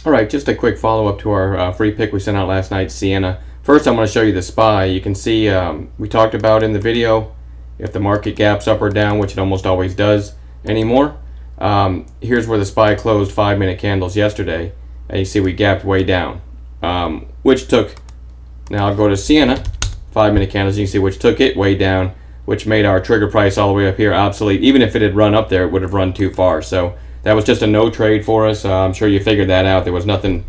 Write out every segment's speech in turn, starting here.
Alright, just a quick follow-up to our free pick we sent out last night, Sienna. First, I'm going to show you the SPY. You can see we talked about in the video if the market gaps up or down, which it almost always does anymore. Here's where the SPY closed 5-minute candles yesterday, and you see we gapped way down, which took, now I'll go to Sienna, 5-minute candles, you can see which took it way down, which made our trigger price all the way up here obsolete. Even if it had run up there, it would have run too far. So that was just a no trade for us. I'm sure you figured that out. There was nothing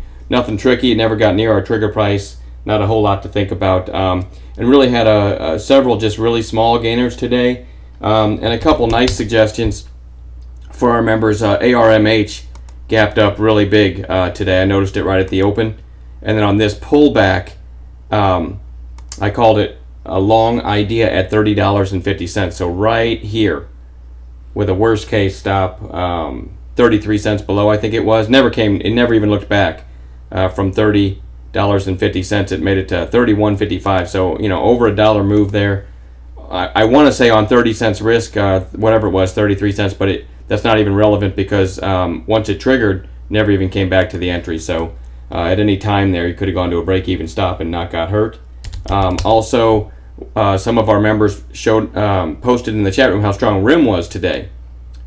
tricky. It never got near our trigger price. Not a whole lot to think about. And really had several just really small gainers today, and a couple nice suggestions for our members. ARMH gapped up really big today. I noticed it right at the open, and then on this pullback, I called it a long idea at $30.50. So right here, with a worst case stop, 33 cents below, I think it was. It never even looked back from $30.50. It made it to 31.55. So over a dollar move there. I want to say on 30 cents risk, whatever it was, 33 cents, but that's not even relevant because once it triggered, never even came back to the entry. So at any time there, you could have gone to a break-even stop and not got hurt. Also, some of our members posted in the chat room how strong RIM was today,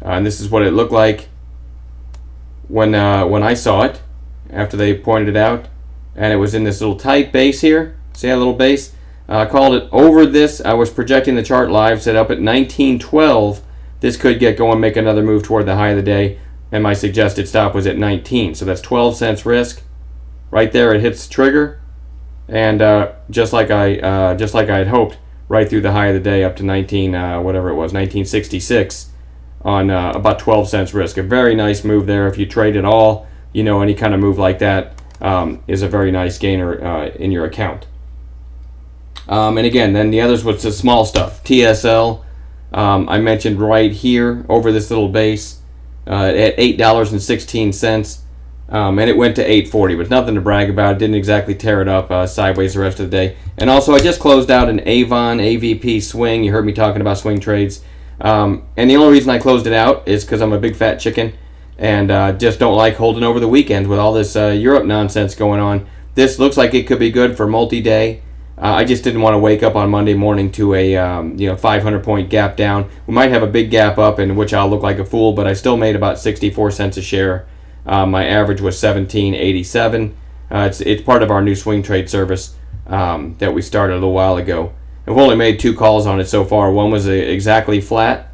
and this is what it looked like when I saw it after they pointed it out, and it was in this little tight base here. See that little base? I called it over this. I was projecting the chart live, set up at 1912. This could get going, make another move toward the high of the day, and my suggested stop was at 19. So that's 12 cents risk. Right there, it hits the trigger. And just like I had hoped, right through the high of the day up to 1966 on about 12 cents risk. A very nice move there. If you trade at all, any kind of move like that is a very nice gainer in your account. And again, then the others was the small stuff. TSL, I mentioned right here over this little base at $8.16. And it went to 840, but nothing to brag about. It didn't exactly tear it up sideways the rest of the day. And also, I just closed out an Avon AVP swing. You heard me talking about swing trades. And the only reason I closed it out is because I'm a big fat chicken and just don't like holding over the weekend with all this Europe nonsense going on. This looks like it could be good for multi-day. I just didn't want to wake up on Monday morning to a 500-point gap down. We might have a big gap up in which I'll look like a fool, but I still made about 64 cents a share. My average was $17.87. It's part of our new swing trade service that we started a little while ago. And we've only made 2 calls on it so far. One was exactly flat,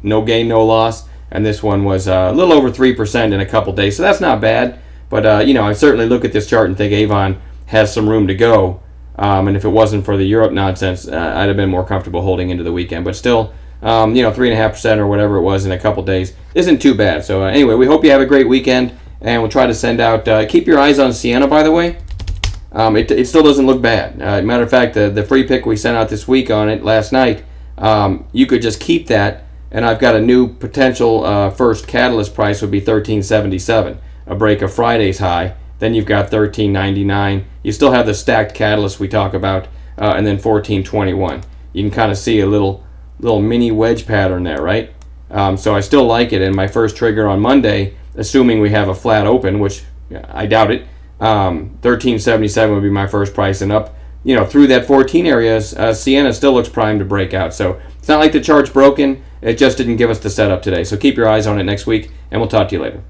no gain, no loss, and this one was a little over 3% in a couple days. So that's not bad. But I certainly look at this chart and think Avon has some room to go. And if it wasn't for the Europe nonsense, I'd have been more comfortable holding into the weekend. But still, 3.5% or whatever it was in a couple days isn't too bad. So anyway, we hope you have a great weekend, and we'll try to send out. Keep your eyes on Sienna, by the way. It still doesn't look bad. Matter of fact, the free pick we sent out this week on it last night, you could just keep that, and I've got a new potential first catalyst price would be $13.77, a break of Friday's high. Then you've got $13.99. You still have the stacked catalyst we talk about, and then $14.21. You can kind of see a little mini wedge pattern there, right? So I still like it, and my first trigger on Monday, assuming we have a flat open, which I doubt it, $13.77 would be my first price, and up through that 14 areas, Sienna still looks primed to break out. So it's not like the chart's broken, it just didn't give us the setup today. So keep your eyes on it next week, and we'll talk to you later.